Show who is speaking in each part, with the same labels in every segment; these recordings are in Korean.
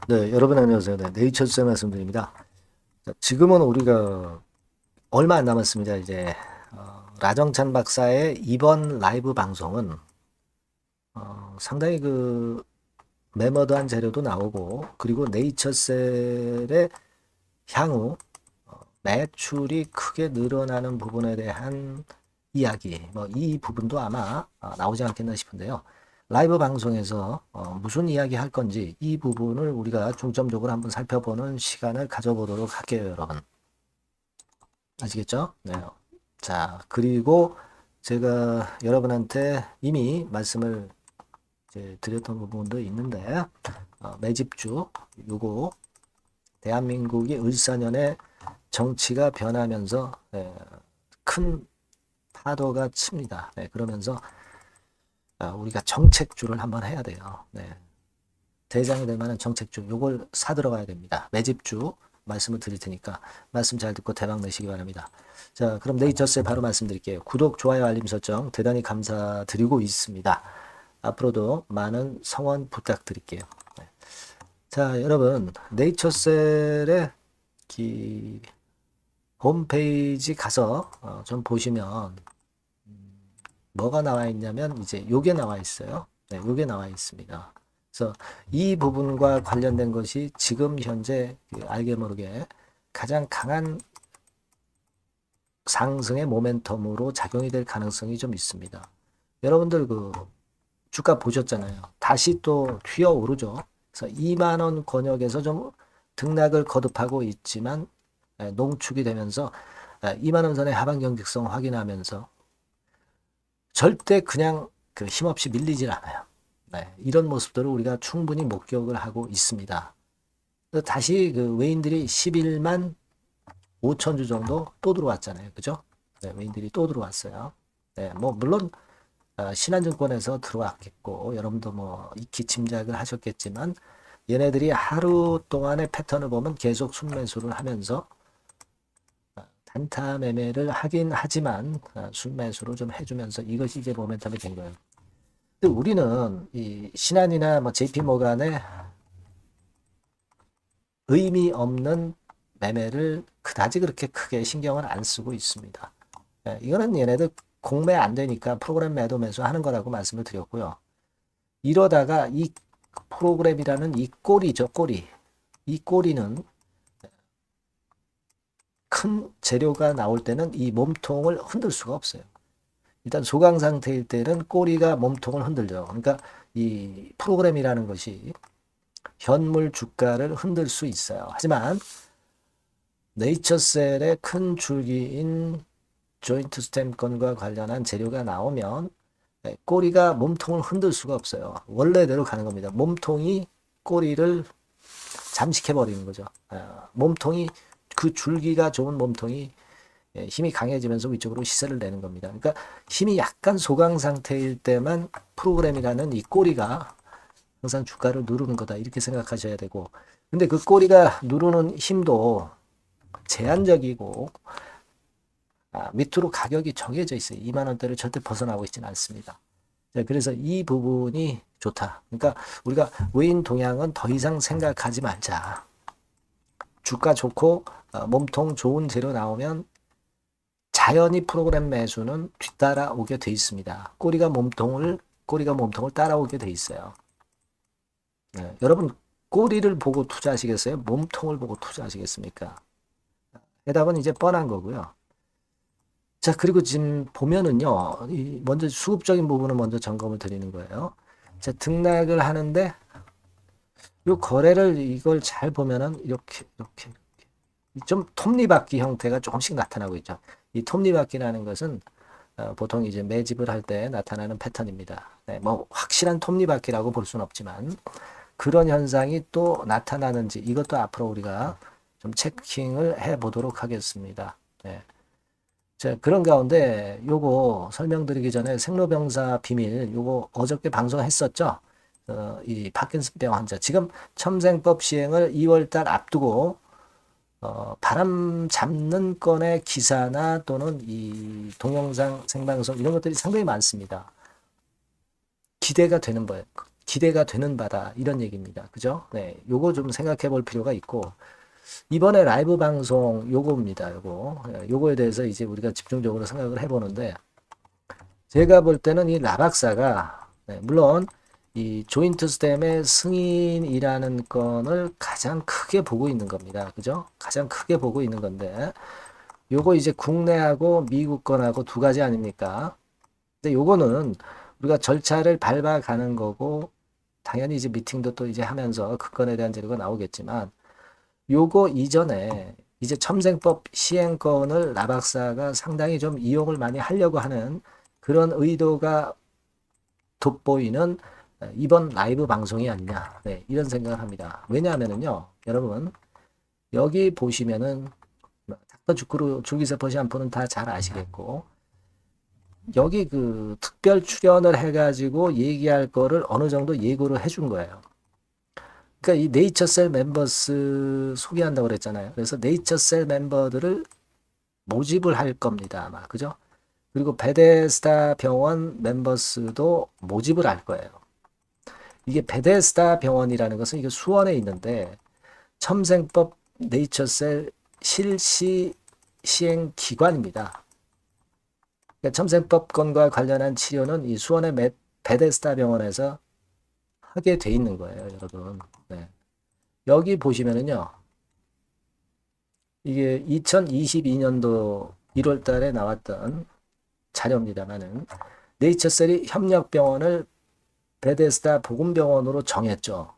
Speaker 1: 네, 여러분 안녕하세요. 네, 네이처스 말씀드립니다. 자, 지금은 우리가 얼마 안 남았습니다. 이제 라정찬 박사의 이번 라이브 방송은 상당히 그 매머드한 재료도 나오고 그리고 네이처셀의 향후 매출이 크게 늘어나는 부분에 대한 이야기, 뭐 이 부분도 아마 나오지 않겠나 싶은데요. 라이브 방송에서 무슨 이야기 할 건지 이 부분을 우리가 중점적으로 한번 살펴보는 시간을 가져보도록 할게요, 여러분. 아시겠죠? 네. 자, 그리고 제가 여러분한테 이미 말씀을 이제 드렸던 부분도 있는데, 매집주, 요거, 대한민국이 을사년에 정치가 변하면서 큰 파도가 칩니다. 네, 그러면서 우리가 정책주를 한번 해야 돼요. 네. 대장이 될 만한 정책주, 요걸 사들어가야 됩니다. 매집주 말씀을 드릴 테니까 말씀 잘 듣고 대박 내시기 바랍니다. 자, 그럼 네이처스에 바로 말씀드릴게요. 구독, 좋아요, 알림 설정 대단히 감사드리고 있습니다. 앞으로도 많은 성원 부탁드릴게요. 네. 자, 여러분, 네이처셀의 홈페이지 가서 좀 보시면 뭐가 나와 있냐면 이제 요게 나와 있어요. 네, 요게 나와 있습니다. 그래서 이 부분과 관련된 것이 지금 현재 알게 모르게 가장 강한 상승의 모멘텀으로 작용이 될 가능성이 좀 있습니다. 여러분들 그 주가 보셨잖아요. 다시 또 튀어오르죠. 그래서 2만 원 권역에서 좀 등락을 거듭하고 있지만 농축이 되면서 2만 원 선의 하방 경직성 확인하면서 절대 그냥 그 힘없이 밀리질 않아요. 네, 이런 모습들을 우리가 충분히 목격을 하고 있습니다. 다시 그 외인들이 11만 5천 주 정도 또 들어왔잖아요. 그죠? 네, 외인들이 또 들어왔어요. 네, 뭐 물론 신한증권에서 들어왔겠고 여러분도 뭐 익히 짐작을 하셨겠지만 얘네들이 하루 동안의 패턴을 보면 계속 순매수를 하면서 단타 매매를 하긴 하지만 순매수로 좀 해주면서 이것이 이제 모멘텀이 된 거예요. 근데 우리는 이 신한이나 뭐 JP 모간의 의미 없는 매매를 그다지 그렇게 크게 신경을 안 쓰고 있습니다. 이거는 얘네들 공매 안 되니까 프로그램 매도 매수 하는 거라고 말씀을 드렸고요. 이러다가 이 프로그램이라는 이 꼬리죠, 꼬리. 이 꼬리는 큰 재료가 나올 때는 이 몸통을 흔들 수가 없어요. 일단 소강 상태일 때는 꼬리가 몸통을 흔들죠. 그러니까 이 프로그램이라는 것이 현물 주가를 흔들 수 있어요. 하지만 네이처셀의 큰 줄기인 조인트 스탬건과 관련한 재료가 나오면 꼬리가 몸통을 흔들 수가 없어요. 원래대로 가는 겁니다. 몸통이 꼬리를 잠식해버리는 거죠. 몸통이 그 줄기가 좋은 몸통이 힘이 강해지면서 위쪽으로 시세를 내는 겁니다. 그러니까 힘이 약간 소강 상태일 때만 프로그램이라는 이 꼬리가 항상 주가를 누르는 거다 이렇게 생각하셔야 되고 근데 그 꼬리가 누르는 힘도 제한적이고 밑으로 가격이 정해져 있어요. 2만 원대를 절대 벗어나고 있지는 않습니다. 그래서 이 부분이 좋다. 그러니까 우리가 외인 동향은 더 이상 생각하지 말자. 주가 좋고 몸통 좋은 재료 나오면 자연히 프로그램 매수는 뒤따라오게 돼 있습니다. 꼬리가 몸통을 따라오게 돼 있어요. 네, 여러분 꼬리를 보고 투자하시겠어요? 몸통을 보고 투자하시겠습니까? 해답은 이제 뻔한 거고요. 자, 그리고 지금 보면은요, 먼저 수급적인 부분을 먼저 점검을 드리는 거예요. 자, 등락을 하는데, 요 거래를 이걸 잘 보면은 이렇게 좀 톱니바퀴 형태가 조금씩 나타나고 있죠. 이 톱니바퀴라는 것은 보통 이제 매집을 할 때 나타나는 패턴입니다. 네, 뭐 확실한 톱니바퀴라고 볼 수는 없지만 그런 현상이 또 나타나는지 이것도 앞으로 우리가 좀 체킹을 해 보도록 하겠습니다. 네. 자, 그런 가운데 요거 설명드리기 전에 생로병사 비밀 요거 어저께 방송했었죠. 이 파킨슨병 환자 지금 첨생법 시행을 2월달 앞두고 바람 잡는 건의 기사나 또는 이 동영상 생방송 이런 것들이 상당히 많습니다. 기대가 되는 거예요. 기대가 되는 바다 이런 얘기입니다. 그죠? 네, 요거 좀 생각해 볼 필요가 있고 이번에 라이브 방송 요거입니다. 요거에 대해서 이제 우리가 집중적으로 생각을 해보는데 제가 볼 때는 이 라박사가 네, 물론 이 조인트 스템의 승인이라는 건을 가장 크게 보고 있는 겁니다. 그죠? 가장 크게 보고 있는 건데 요거 이제 국내하고 미국 건하고 두 가지 아닙니까? 근데 요거는 우리가 절차를 밟아가는 거고 당연히 이제 미팅도 또 이제 하면서 그 건에 대한 재료가 나오겠지만 요거 이전에 이제 첨생법 시행권을 라박사가 상당히 좀 이용을 많이 하려고 하는 그런 의도가 돋보이는 이번 라이브 방송이 아니냐 네, 이런 생각을 합니다. 왜냐하면은요 여러분 여기 보시면은 닥터 주크루 줄기세포 샴푸는 다 잘 아시겠고 여기 그 특별 출연을 해가지고 얘기할 거를 어느 정도 예고를 해준 거예요. 그러니까 이 네이처셀 멤버스 소개한다고 그랬잖아요. 그래서 네이처셀 멤버들을 모집을 할 겁니다. 아마 그죠? 그리고 베데스다 병원 멤버스도 모집을 할 거예요. 이게 베데스다 병원이라는 것은 이게 수원에 있는데 첨생법 네이처셀 실시 시행 기관입니다. 그러니까 첨생법권과 관련한 치료는 이 수원의 베데스다 병원에서 하게 돼 있는 거예요, 여러분. 네. 여기 보시면은요, 이게 2022년도 1월 달에 나왔던 자료입니다만은 네이처셀이 협력병원을 베데스다 보건병원으로 정했죠.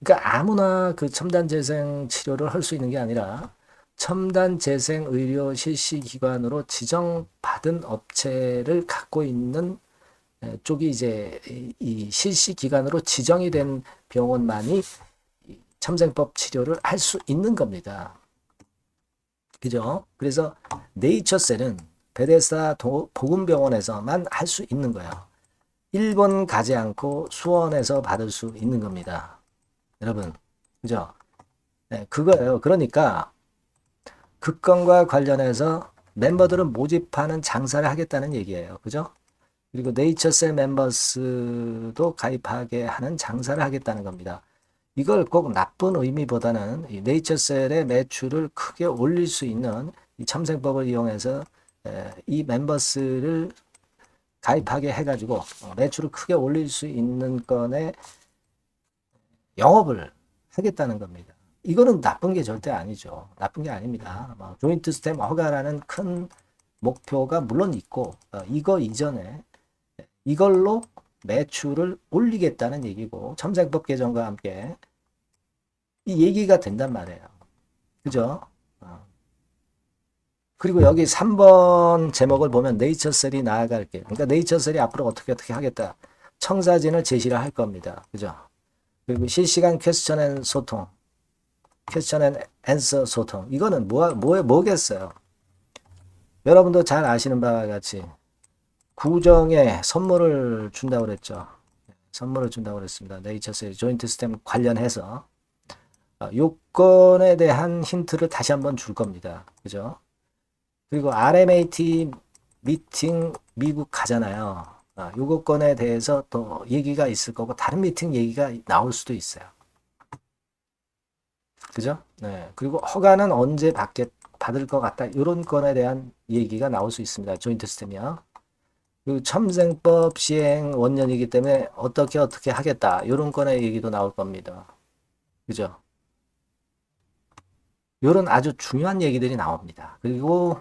Speaker 1: 그러니까 아무나 그 첨단 재생 치료를 할 수 있는 게 아니라 첨단 재생 의료 실시 기관으로 지정받은 업체를 갖고 있는 쪽이 이제 이 실시 기관으로 지정이 된 병원만이 첨생법 치료를 할 수 있는 겁니다. 그죠? 그래서 네이처셀은 베데스다 보건병원에서만 할 수 있는 거예요. 일본 가지 않고 수원에서 받을 수 있는 겁니다. 여러분, 그죠? 네, 그거예요. 그러니까 그 건과 관련해서 멤버들은 모집하는 장사를 하겠다는 얘기예요. 그죠? 그리고 네이처셀 멤버스도 가입하게 하는 장사를 하겠다는 겁니다. 이걸 꼭 나쁜 의미보다는 이 네이처셀의 매출을 크게 올릴 수 있는 이 첨생법을 이용해서 이 멤버스를 가입하게 해가지고 매출을 크게 올릴 수 있는 건에 영업을 하겠다는 겁니다. 이거는 나쁜 게 절대 아니죠. 나쁜 게 아닙니다. 조인트 스템 허가라는 큰 목표가 물론 있고 이거 이전에 이걸로 매출을 올리겠다는 얘기고 첨생법 개정과 함께 이 얘기가 된단 말이에요. 그죠? 그리고 여기 3번 제목을 보면 네이처셀이 나아갈게. 그러니까 네이처셀이 앞으로 어떻게 하겠다. 청사진을 제시를 할 겁니다. 그죠? 그리고 실시간 퀘스천 앤 소통. 퀘스천 앤 앤서 소통. 이거는 뭐겠어요? 여러분도 잘 아시는 바와 같이 구정에 선물을 준다고 그랬죠. 선물을 준다고 그랬습니다. 네이처셀 조인트 시스템 관련해서 요건에 대한 힌트를 다시 한번 줄 겁니다. 그죠? 그리고 RMAT 미팅 미국 가잖아요. 요건에 대해서 또 얘기가 있을 거고 다른 미팅 얘기가 나올 수도 있어요. 그죠? 네. 그리고 허가는 언제 받을 것 같다. 이런 건에 대한 얘기가 나올 수 있습니다. 조인트 시스템이요. 그리고 첨생법 시행 원년이기 때문에 어떻게 하겠다. 이런 건의 얘기도 나올 겁니다. 그죠? 이런 아주 중요한 얘기들이 나옵니다. 그리고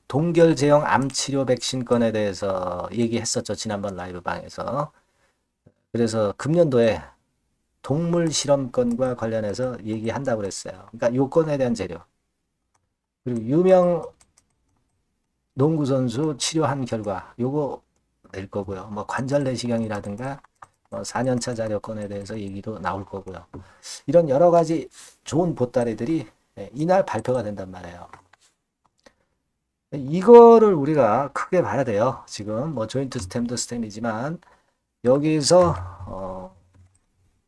Speaker 1: 동결 제형 암 치료 백신 건에 대해서 얘기했었죠. 지난번 라이브 방에서. 그래서 금년도에 동물 실험건과 관련해서 얘기한다고 그랬어요. 그러니까 요건에 대한 재료. 그리고 유명 농구 선수 치료한 결과 요거 낼 거고요. 뭐 관절 내시경이라든가 뭐 4년차 자력건에 대해서 얘기도 나올 거고요. 이런 여러 가지 좋은 보따리들이 이날 발표가 된단 말이에요. 이거를 우리가 크게 봐야 돼요. 지금 뭐 조인트 스템도 스템이지만 여기서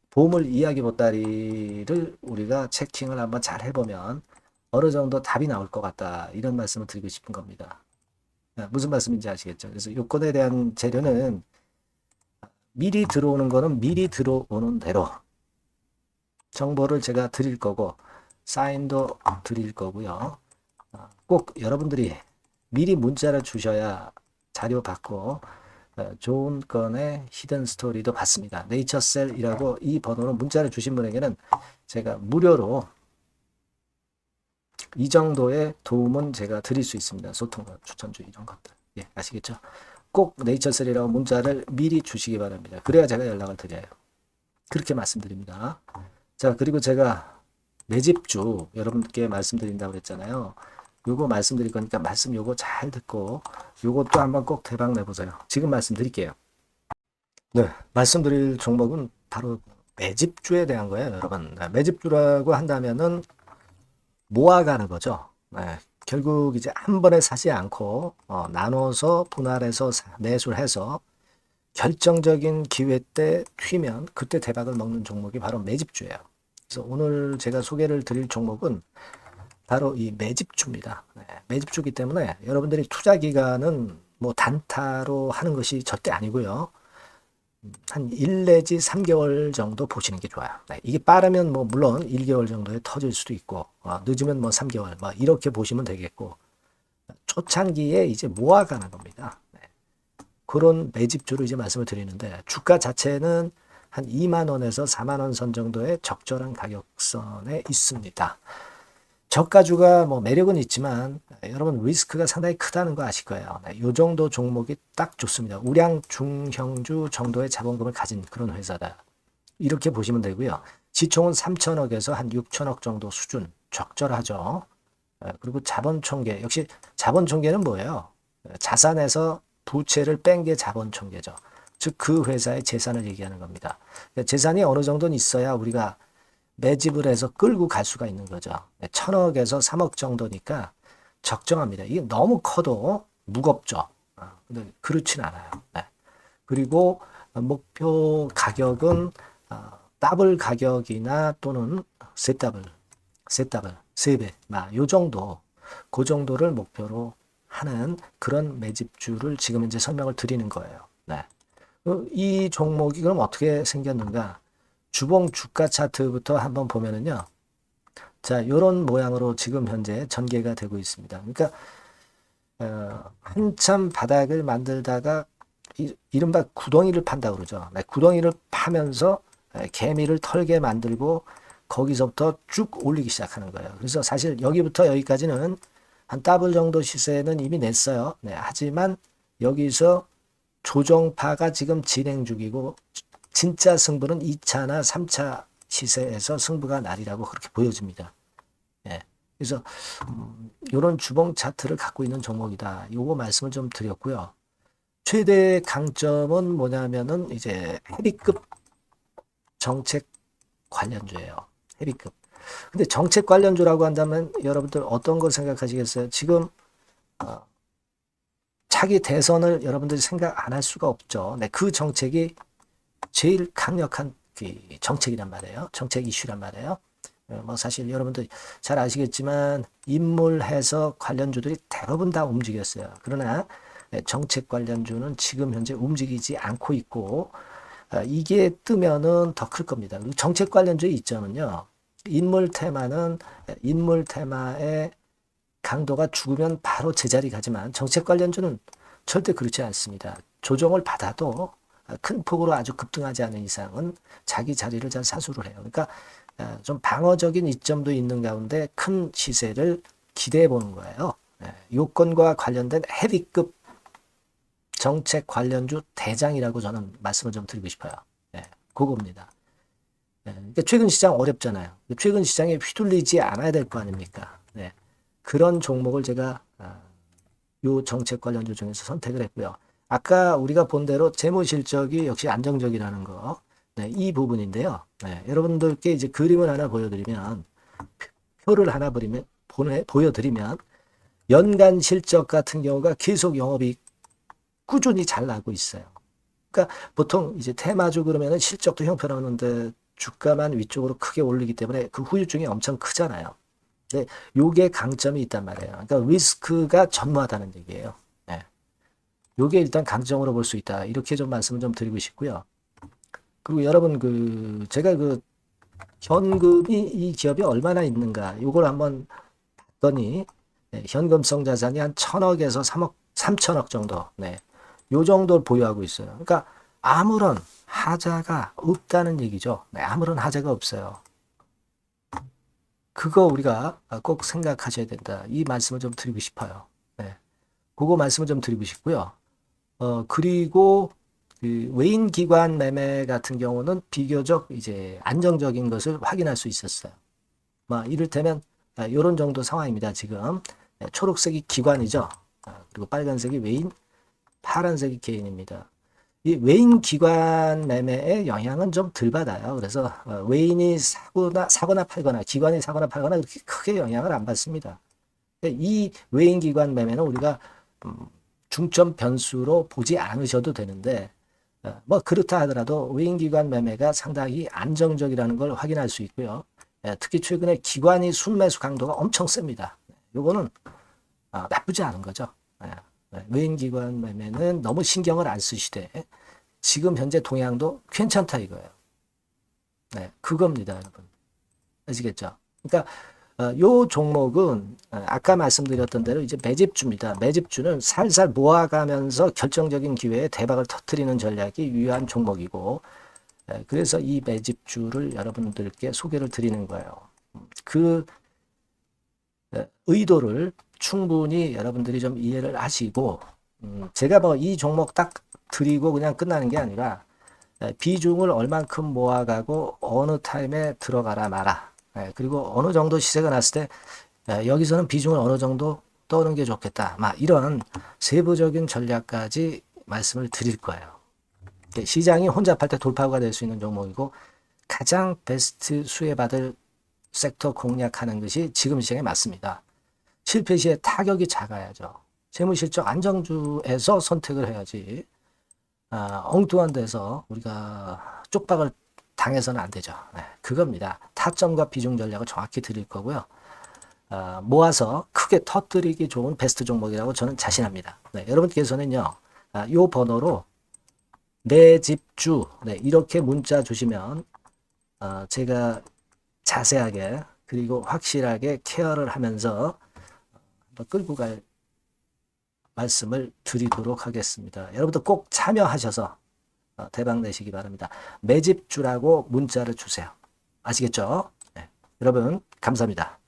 Speaker 1: 보물 이야기 보따리를 우리가 체킹을 한번 잘 해보면 어느 정도 답이 나올 것 같다. 이런 말씀을 드리고 싶은 겁니다. 무슨 말씀인지 아시겠죠? 그래서 요건에 대한 재료는 미리 들어오는 거는 미리 들어오는 대로 정보를 제가 드릴 거고 사인도 드릴 거고요. 꼭 여러분들이 미리 문자를 주셔야 자료 받고 좋은 건의 히든 스토리도 받습니다. 네이처셀이라고 이 번호로 문자를 주신 분에게는 제가 무료로 이 정도의 도움은 제가 드릴 수 있습니다. 소통, 추천주 이런 것들. 예, 아시겠죠? 꼭 네이처셀이라고 문자를 미리 주시기 바랍니다. 그래야 제가 연락을 드려요. 그렇게 말씀드립니다. 자, 그리고 제가 매집주 여러분께 말씀드린다고 했잖아요. 요거 말씀드릴 거니까 말씀 요거 잘 듣고 요것도 한번 꼭 대박 내보세요. 지금 말씀드릴게요. 네, 말씀드릴 종목은 바로 매집주에 대한 거예요, 여러분. 매집주라고 한다면은 모아가는 거죠. 네, 결국 이제 한 번에 사지 않고 나눠서 분할해서 매수를 해서 결정적인 기회 때 튀면 그때 대박을 먹는 종목이 바로 매집주예요. 그래서 오늘 제가 소개를 드릴 종목은 바로 이 매집주입니다. 네, 매집주기 때문에 여러분들이 투자 기간은 뭐 단타로 하는 것이 절대 아니고요. 한 1 내지 3개월 정도 보시는 게 좋아요. 네, 이게 빠르면 뭐 물론 1개월 정도에 터질 수도 있고 늦으면 뭐 3개월 뭐 이렇게 보시면 되겠고 초창기에 이제 모아가는 겁니다. 네, 그런 매집주로 이제 말씀을 드리는데 주가 자체는 한 2만 원에서 4만 원 선 정도의 적절한 가격선에 있습니다. 저가주가 뭐 매력은 있지만 여러분 리스크가 상당히 크다는 거 아실 거예요. 네, 이 정도 종목이 딱 좋습니다. 우량 중형주 정도의 자본금을 가진 그런 회사다. 이렇게 보시면 되고요. 지총은 3천억에서 한 6천억 정도 수준 적절하죠. 그리고 자본총계 역시 자본총계는 뭐예요? 자산에서 부채를 뺀 게 자본총계죠. 즉 그 회사의 재산을 얘기하는 겁니다. 재산이 어느 정도는 있어야 우리가 매집을 해서 끌고 갈 수가 있는 거죠. 1,000억에서 3억 정도니까 적정합니다. 이게 너무 커도 무겁죠. 근데 그렇진 않아요. 네. 그리고 목표 가격은 더블 가격이나 또는 셋더블, 3배, 요 정도, 그 정도를 목표로 하는 그런 매집주를 지금 이제 설명을 드리는 거예요. 네. 이 종목이 그럼 어떻게 생겼는가? 주봉 주가 차트부터 한번 보면은요. 자, 요런 모양으로 지금 현재 전개가 되고 있습니다. 그러니까 한참 바닥을 만들다가 이른바 구덩이를 판다고 그러죠. 네, 구덩이를 파면서 개미를 털게 만들고 거기서부터 쭉 올리기 시작하는 거예요. 그래서 사실 여기부터 여기까지는 한 더블 정도 시세는 이미 냈어요. 네, 하지만 여기서 조정파가 지금 진행 중이고 진짜 승부는 2차나 3차 시세에서 승부가 나리라고 그렇게 보여집니다. 예. 그래서 이런 주봉 차트를 갖고 있는 종목이다. 요거 말씀을 좀 드렸고요. 최대 강점은 뭐냐면은 이제 헤비급 정책 관련주예요. 헤비급. 근데 정책 관련주라고 한다면 여러분들 어떤 걸 생각하시겠어요? 지금 차기 대선을 여러분들이 생각 안 할 수가 없죠. 네, 그 정책이 제일 강력한 정책이란 말이에요. 정책 이슈란 말이에요. 뭐 사실 여러분들 잘 아시겠지만 인물해서 관련주들이 대부분 다 움직였어요. 그러나 정책 관련주는 지금 현재 움직이지 않고 있고 이게 뜨면은 더 클 겁니다. 정책 관련주의 이점은요. 인물 테마는 인물 테마의 강도가 죽으면 바로 제자리 가지만 정책 관련주는 절대 그렇지 않습니다. 조정을 받아도 큰 폭으로 아주 급등하지 않은 이상은 자기 자리를 잘 사수를 해요. 그러니까 좀 방어적인 이점도 있는 가운데 큰 시세를 기대해 보는 거예요. 요건과 관련된 헤비급 정책 관련주 대장이라고 저는 말씀을 좀 드리고 싶어요. 그겁니다. 그러니까 최근 시장 어렵잖아요. 최근 시장에 휘둘리지 않아야 될 거 아닙니까? 그런 종목을 제가 요 정책 관련주 중에서 선택을 했고요. 아까 우리가 본 대로 재무 실적이 역시 안정적이라는 거, 이 부분인데요. 여러분들께 이제 그림을 하나 보여드리면, 표를 하나 보여드리면, 연간 실적 같은 경우가 계속 영업이익 꾸준히 잘 나고 있어요. 그러니까 보통 이제 테마주 그러면은 실적도 형편없는데 주가만 위쪽으로 크게 올리기 때문에 그 후유증이 엄청 크잖아요. 네, 요게 강점이 있단 말이에요. 그러니까 리스크가 전무하다는 얘기예요. 요게 일단 강점으로 볼 수 있다. 이렇게 좀 말씀을 좀 드리고 싶고요. 그리고 여러분 제가 현금이 이 기업이 얼마나 있는가 요걸 한번 봤더니 네, 현금성 자산이 한 1,000억에서 3천억 정도. 네. 요 정도를 보유하고 있어요. 그러니까 아무런 하자가 없다는 얘기죠. 네, 아무런 하자가 없어요. 그거 우리가 꼭 생각하셔야 된다. 이 말씀을 좀 드리고 싶어요. 네. 그거 말씀을 좀 드리고 싶고요. 그리고 외인 기관 매매 같은 경우는 비교적 이제 안정적인 것을 확인할 수 있었어요. 이를테면 이런 정도 상황입니다. 지금 초록색이 기관이죠. 그리고 빨간색이 외인, 파란색이 개인입니다. 이 외인 기관 매매의 영향은 좀 덜 받아요. 그래서 외인이 사거나 팔거나 기관이 사거나 팔거나 그렇게 크게 영향을 안 받습니다. 이 외인 기관 매매는 우리가 중점 변수로 보지 않으셔도 되는데 그렇다 하더라도 외인 기관 매매가 상당히 안정적이라는 걸 확인할 수 있고요. 특히 최근에 기관이 순매수 강도가 엄청 셉니다. 요거는 나쁘지 않은 거죠. 외인 기관 매매는 너무 신경을 안 쓰시되 지금 현재 동향도 괜찮다 이거예요. 네, 그겁니다, 여러분. 아시겠죠? 그러니까 요 종목은 아까 말씀드렸던 대로 이제 매집주입니다. 매집주는 살살 모아가면서 결정적인 기회에 대박을 터뜨리는 전략이 유효한 종목이고 그래서 이 매집주를 여러분들께 소개를 드리는 거예요. 그 의도를 충분히 여러분들이 좀 이해를 하시고 제가 이 종목 딱 드리고 그냥 끝나는 게 아니라 비중을 얼만큼 모아가고 어느 타임에 들어가라 마라. 그리고 어느 정도 시세가 났을 때 여기서는 비중을 어느 정도 떠는 게 좋겠다. 이런 세부적인 전략까지 말씀을 드릴 거예요. 시장이 혼자 팔 때 돌파구가 될 수 있는 종목이고 가장 베스트 수혜받을 섹터 공략하는 것이 지금 시장에 맞습니다. 실패 시에 타격이 작아야죠. 재무실적 안정주에서 선택을 해야지 엉뚱한 데서 우리가 쪽박을 당해서는 안 되죠. 네, 그겁니다. 타점과 비중 전략을 정확히 드릴 거고요. 모아서 크게 터뜨리기 좋은 베스트 종목이라고 저는 자신합니다. 네, 여러분께서는요. 이 번호로 매집주 이렇게 문자 주시면 제가 자세하게 그리고 확실하게 케어를 하면서 끌고 갈 말씀을 드리도록 하겠습니다. 여러분들 꼭 참여하셔서 대박 내시기 바랍니다. 매집주라고 문자를 주세요. 아시겠죠? 네. 여러분 감사합니다.